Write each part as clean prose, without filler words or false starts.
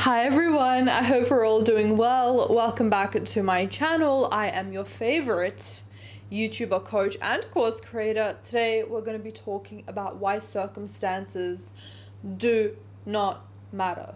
Hi everyone, I hope we're all doing well. Welcome back to my channel. I am your favorite YouTuber, coach, and course creator. Today we're going to be talking about why circumstances do not matter.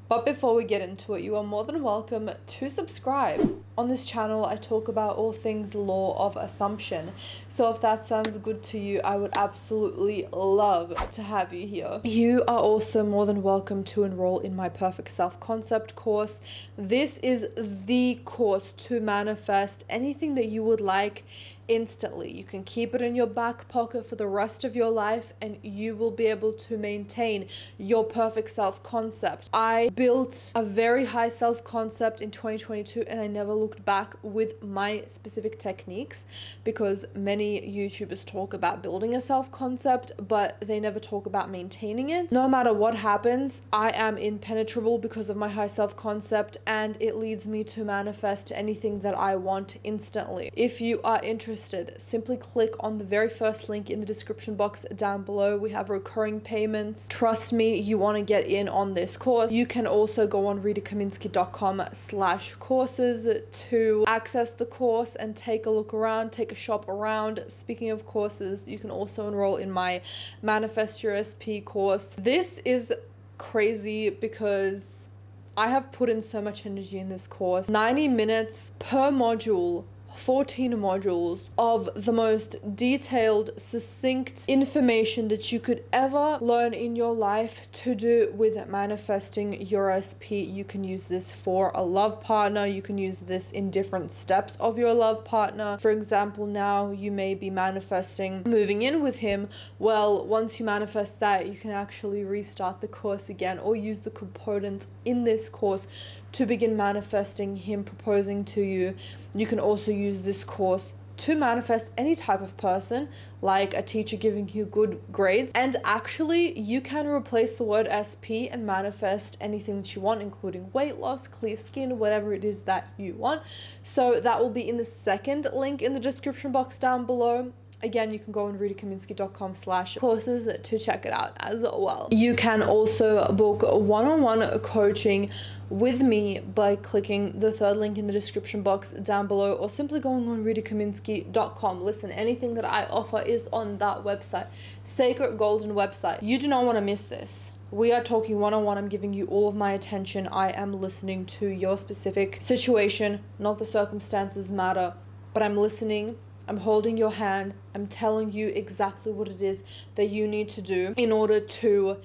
But before we get into it, you are more than welcome to subscribe. On this channel, I talk about all things law of assumption. So if that sounds good to you, I would absolutely love to have you here. You are also more than welcome to enroll in my Perfect Self-Concept course. This is the course to manifest anything that you would like instantly. You can keep it in your back pocket for the rest of your life and you will be able to maintain your perfect self-concept. I built a very high self-concept in 2022 and I never looked back with my specific techniques, because many YouTubers talk about building a self-concept but they never talk about maintaining it. No matter what happens, I am impenetrable because of my high self-concept, and it leads me to manifest anything that I want instantly. If you are interested, simply click on the very first link in the description box down below. We have recurring payments. Trust me, you want to get in on this course. You can also go on ritakaminski.com/courses to access the course and take a look around, take a shop around. Speaking of courses, you can also enroll in my Manifest Your SP course. This is crazy because I have put in so much energy in this course. 90 minutes per module, 14 modules of the most detailed, succinct information that you could ever learn in your life to do with manifesting your SP. You can use this for a love partner. You can use this in different steps of your love partner. For example, now you may be manifesting moving in with him. Well, once you manifest that, you can actually restart the course again or use the components in this course to begin manifesting him proposing to you. You can also use this course to manifest any type of person, like a teacher giving you good grades. And actually, you can replace the word SP and manifest anything that you want, including weight loss, clear skin, whatever it is that you want. So that will be in the second link in the description box down below. Again, you can go on ritakaminski.com/courses to check it out as well. You can also book one-on-one coaching with me by clicking the third link in the description box down below, or simply going on ritakaminski.com. Listen, anything that I offer is on that website, sacred golden website. You do not want to miss this. We are talking one-on-one. I'm giving you all of my attention. I am listening to your specific situation. Not the circumstances matter, but I'm listening. I'm holding your hand. I'm telling you exactly what it is that you need to do in order to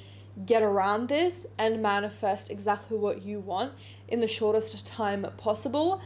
get around this and manifest exactly what you want in the shortest time possible.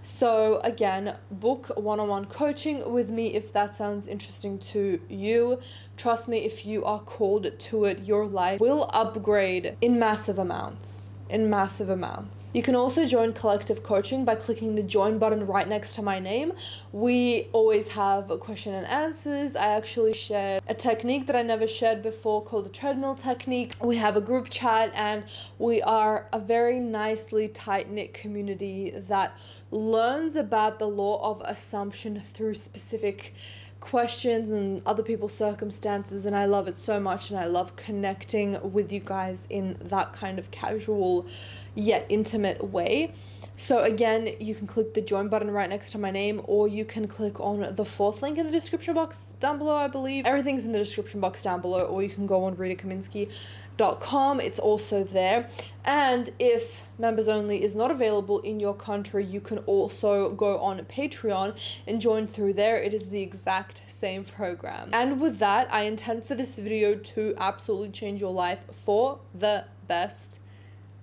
So again, book one-on-one coaching with me if that sounds interesting to you. Trust me, if you are called to it, your life will upgrade in massive amounts. You can also join collective coaching by clicking the join button right next to my name. We always have a question and answers. I actually shared a technique that I never shared before called the treadmill technique. We have a group chat and we are a very nicely tight-knit community that learns about the law of assumption through specific questions and other people's circumstances, and I love it so much, and I love connecting with you guys in that kind of casual yet intimate way. So again, you can click the join button right next to my name, or you can click on the fourth link in the description box down below. I believe everything's in the description box down below, or you can go on ritakaminski.com. It's also there. And if members only is not available in your country, you can also go on Patreon and join through there. It is the exact same program. And with that, I intend for this video to absolutely change your life for the best.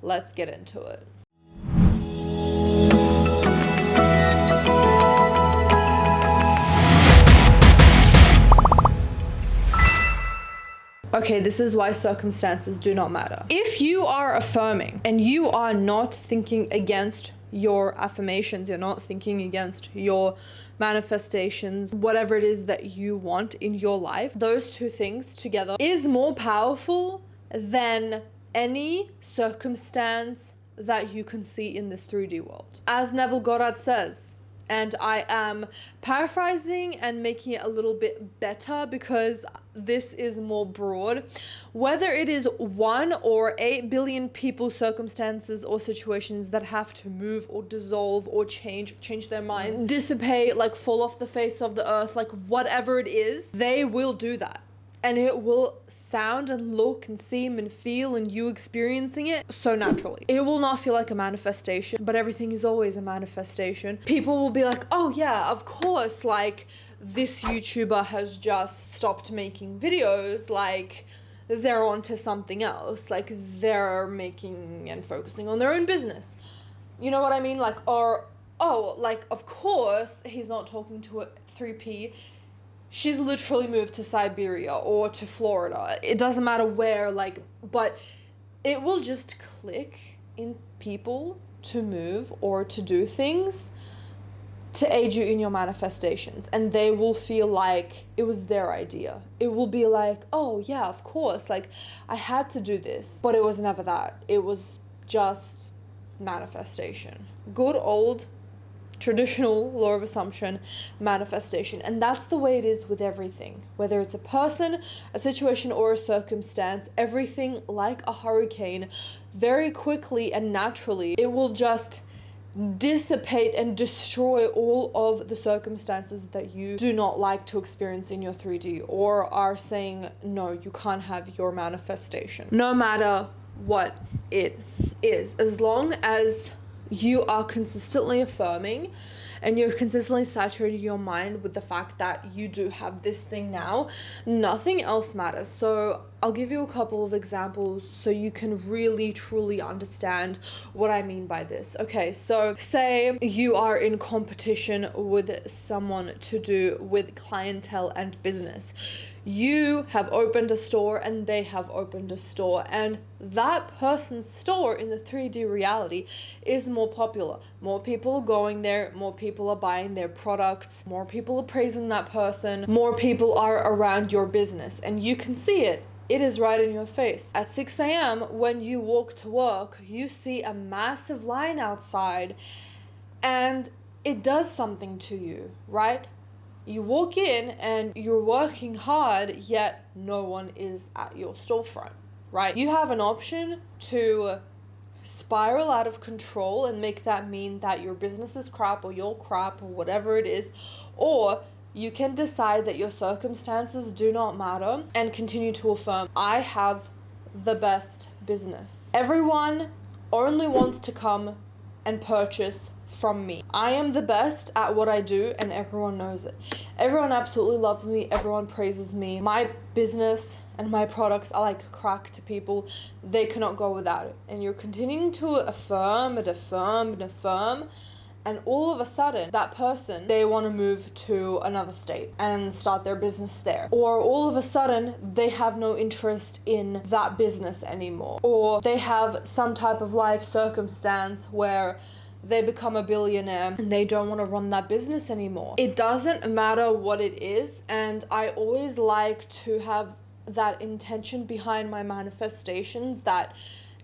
Let's get into it. Okay, this is why circumstances do not matter. If you are affirming and you are not thinking against your affirmations, you're not thinking against your manifestations, whatever it is that you want in your life, those two things together is more powerful than any circumstance that you can see in this 3D world. As Neville Goddard says, And I am paraphrasing and making it a little bit better because this is more broad. Whether it is 1 or 8 billion people, circumstances, or situations that have to move or dissolve or change their minds, dissipate, like fall off the face of the earth, like whatever it is, they will do that. And it will sound and look and seem and feel, and you experiencing it so naturally. It will not feel like a manifestation, but everything is always a manifestation. People will be like, oh yeah, of course, like this YouTuber has just stopped making videos, like they're onto something else, like they're making and focusing on their own business. You know what I mean? Like, or, oh, like, of course, he's not talking to a 3P. She's literally moved to Siberia or to Florida. It doesn't matter where, like, but it will just click in people to move or to do things to aid you in your manifestations. And they will feel like it was their idea. It will be like, oh yeah, of course, like I had to do this, but it was never that. It was just manifestation. Good old traditional law of assumption manifestation. And that's the way it is with everything, whether it's a person, a situation, or a circumstance. Everything, like a hurricane, very quickly and naturally, it will just dissipate and destroy all of the circumstances that you do not like to experience in your 3D, or are saying no, you can't have your manifestation, no matter what it is. As long as you are consistently affirming and you're consistently saturating your mind with the fact that you do have this thing now, nothing else matters. So I'll give you a couple of examples so you can really truly understand what I mean by this. Okay, so say you are in competition with someone to do with clientele and business. You have opened a store and they have opened a store, and that person's store in the 3D reality is more popular. More people are going there, more people are buying their products, more people are praising that person, more people are around your business, and you can see it. It is right in your face. At 6 a.m. when you walk to work, you see a massive line outside and it does something to you, right? You walk in and you're working hard, yet no one is at your storefront, right? You have an option to spiral out of control and make that mean that your business is crap or you're crap or whatever it is, or you can decide that your circumstances do not matter and continue to affirm, I have the best business. Everyone only wants to come and purchase from me. I am the best at what I do and everyone knows it. Everyone absolutely loves me. Everyone praises me. My business and my products are like crack to people. They cannot go without it. And you're continuing to affirm and affirm and affirm. And all of a sudden, that person, they want to move to another state and start their business there. Or all of a sudden, they have no interest in that business anymore. Or they have some type of life circumstance where they become a billionaire and they don't want to run that business anymore. It doesn't matter what it is, and I always like to have that intention behind my manifestations that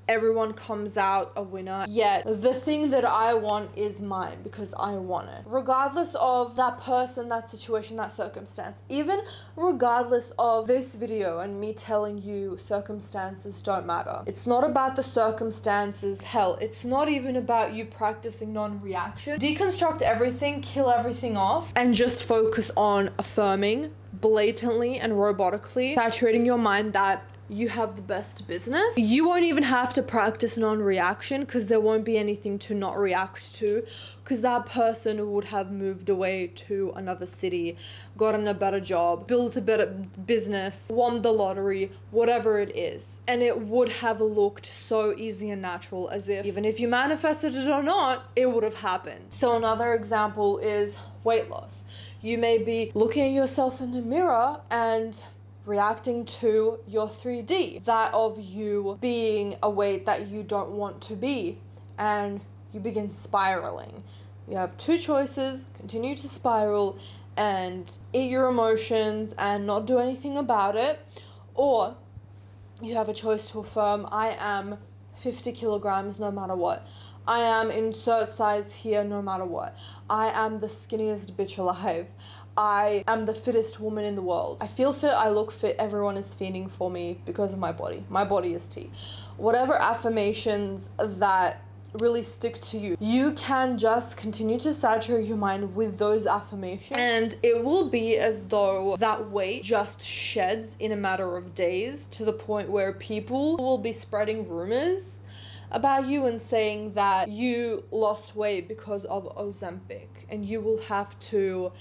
everyone comes out a winner, yet the thing that I want is mine because I want it. Regardless of that person, that situation, that circumstance, even regardless of this video and me telling you circumstances don't matter. It's not about the circumstances, hell, it's not even about you practicing non-reaction. Deconstruct everything, kill everything off, and just focus on affirming blatantly and robotically, saturating your mind that you have the best business. You won't even have to practice non-reaction because there won't be anything to not react to, because that person would have moved away to another city, gotten a better job, built a better business, won the lottery, whatever it is. And it would have looked so easy and natural, as if even if you manifested it or not, it would have happened. So another example is weight loss. You may be looking at yourself in the mirror and reacting to your 3D, that of you being a weight that you don't want to be, and you begin spiraling. You have two choices: continue to spiral and eat your emotions and not do anything about it, or you have a choice to affirm, I am 50 kilograms no matter what. I am insert size here no matter what. I am the skinniest bitch alive. I am the fittest woman in the world. I feel fit, I look fit, everyone is fiending for me because of my body. My body is tea. Whatever affirmations that really stick to you, you can just continue to saturate your mind with those affirmations, and it will be as though that weight just sheds in a matter of days, to the point where people will be spreading rumors about you and saying that you lost weight because of Ozempic, and you will have to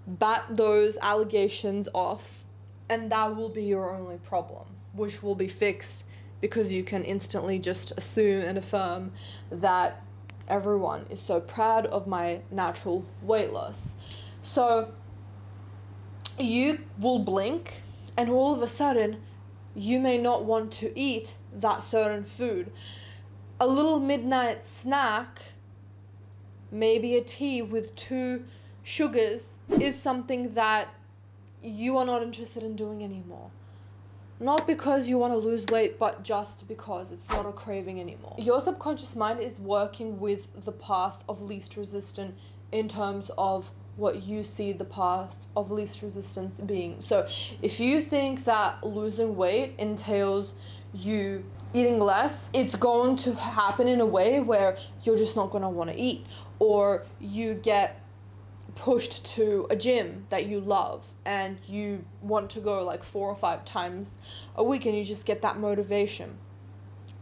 bat those allegations off, and that will be your only problem, which will be fixed because you can instantly just assume and affirm that everyone is so proud of my natural weight loss. So you will blink and all of a sudden you may not want to eat that certain food. A little midnight snack, maybe a tea with 2 sugars, is something that you are not interested in doing anymore. Not because you want to lose weight, but just because it's not a craving anymore. Your subconscious mind is working with the path of least resistance in terms of what you see the path of least resistance being. So if you think that losing weight entails you eating less, it's going to happen in a way where you're just not going to want to eat, or you get pushed to a gym that you love and you want to go like 4 or 5 times a week, and you just get that motivation.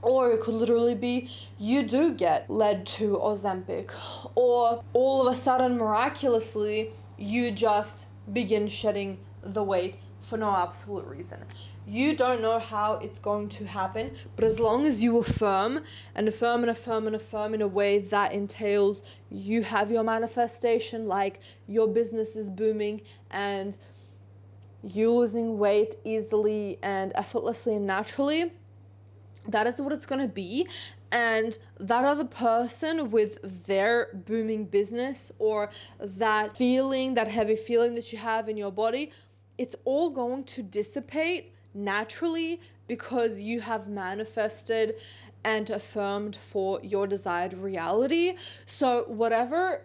Or it could literally be you do get led to Ozempic, or all of a sudden miraculously you just begin shedding the weight for no absolute reason. You don't know how it's going to happen, but as long as you affirm and affirm and affirm and affirm in a way that entails you have your manifestation, like your business is booming and you losing weight easily and effortlessly and naturally, that is what it's going to be. And that other person with their booming business, or that feeling, that heavy feeling that you have in your body, it's all going to dissipate naturally because you have manifested and affirmed for your desired reality. So whatever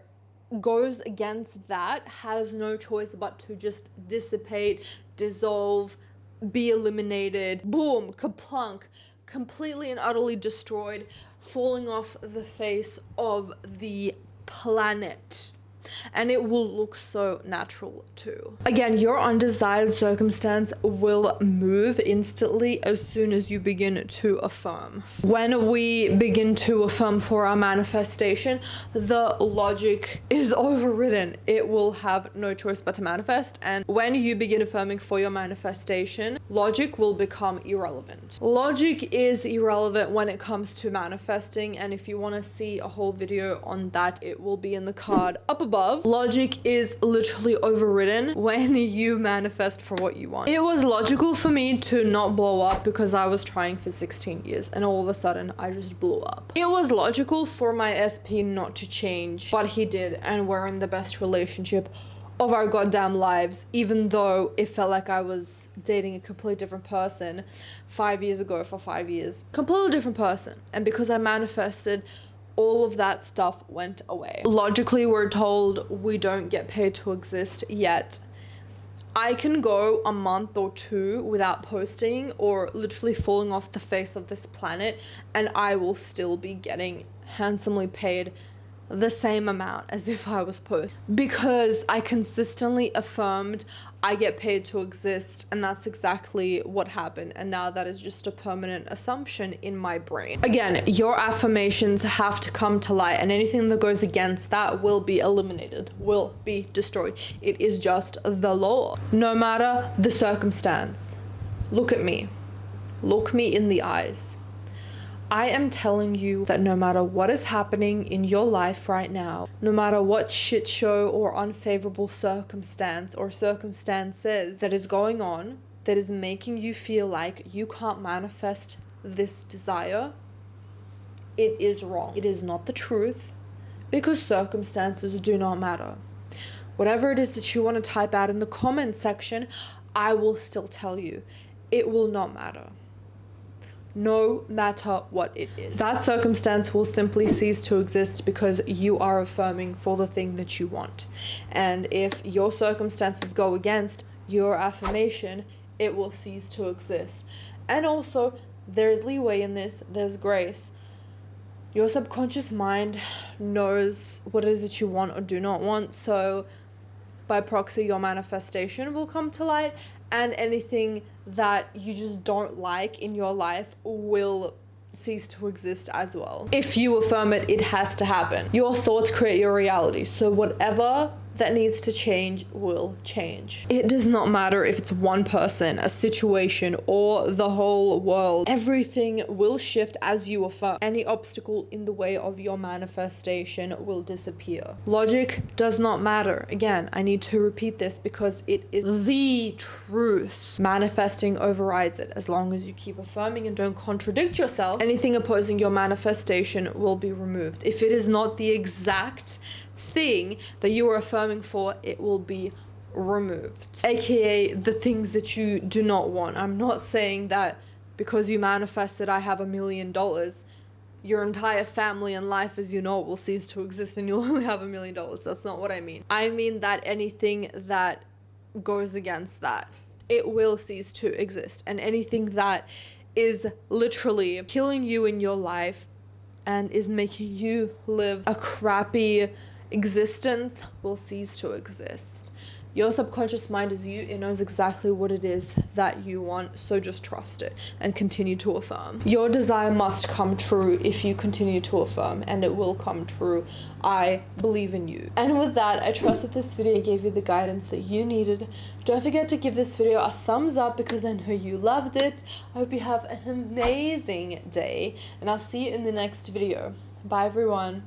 goes against that has no choice but to just dissipate, dissolve, be eliminated, boom, kaplunk, completely and utterly destroyed, falling off the face of the planet. And it will look so natural too. Again, your undesired circumstance will move instantly as soon as you begin to affirm. When we begin to affirm for our manifestation, the logic is overridden. It will have no choice but to manifest. And when you begin affirming for your manifestation, logic will become irrelevant. Logic is irrelevant when it comes to manifesting. And if you want to see a whole video on that, it will be in the card up above. Logic is literally overridden when you manifest for what you want. It was logical for me to not blow up because I was trying for 16 years and all of a sudden I just blew up. It was logical for my SP not to change, but he did, and we're in the best relationship of our goddamn lives, even though it felt like I was dating a completely different person 5 years ago for 5 years. Completely different person. And because I manifested, all of that stuff went away. Logically, we're told we don't get paid to exist yet. I can go a month or 2 without posting or literally falling off the face of this planet, and I will still be getting handsomely paid the same amount as if I was posting, because I consistently affirmed I get paid to exist, and that's exactly what happened. And now that is just a permanent assumption in my brain. Again, your affirmations have to come to light, and anything that goes against that will be eliminated, will be destroyed. It is just the law. No matter the circumstance, look at me. Look me in the eyes. I am telling you that no matter what is happening in your life right now, no matter what shit show or unfavorable circumstance or circumstances that is going on that is making you feel like you can't manifest this desire, it is wrong. It is not the truth, because circumstances do not matter. Whatever it is that you want to type out in the comment section, I will still tell you. It will not matter. no matter what it is. That circumstance will simply cease to exist because you are affirming for the thing that you want. And if your circumstances go against your affirmation, it will cease to exist. And also, there's leeway in this, there's grace. Your subconscious mind knows what it is that you want or do not want, so by proxy, your manifestation will come to light, and anything that you just don't like in your life will cease to exist as well. If you affirm it, it has to happen. Your thoughts create your reality, so whatever that needs to change will change. It does not matter if it's one person, a situation, or the whole world. Everything will shift as you affirm. Any obstacle in the way of your manifestation will disappear. Logic does not matter. Again, I need to repeat this because it is the truth. Manifesting overrides it. As long as you keep affirming and don't contradict yourself, anything opposing your manifestation will be removed. If it is not the exact thing that you are affirming for, it will be removed, aka the things that you do not want. I'm not saying that because you manifested I have $1 million, your entire family and life as you know it will cease to exist and you'll only have $1 million. That's not what I mean. I mean that anything that goes against that, it will cease to exist. And anything that is literally killing you in your life and is making you live a crappy existence will cease to exist. Your subconscious mind is you. It knows exactly what it is that you want, so just trust it and continue to affirm. Your desire must come true if you continue to affirm, and it will come true. I believe in you. And with that, I trust that this video gave you the guidance that you needed. Don't forget to give this video a thumbs up because I know you loved it. I hope you have an amazing day, and I'll see you in the next video. Bye everyone.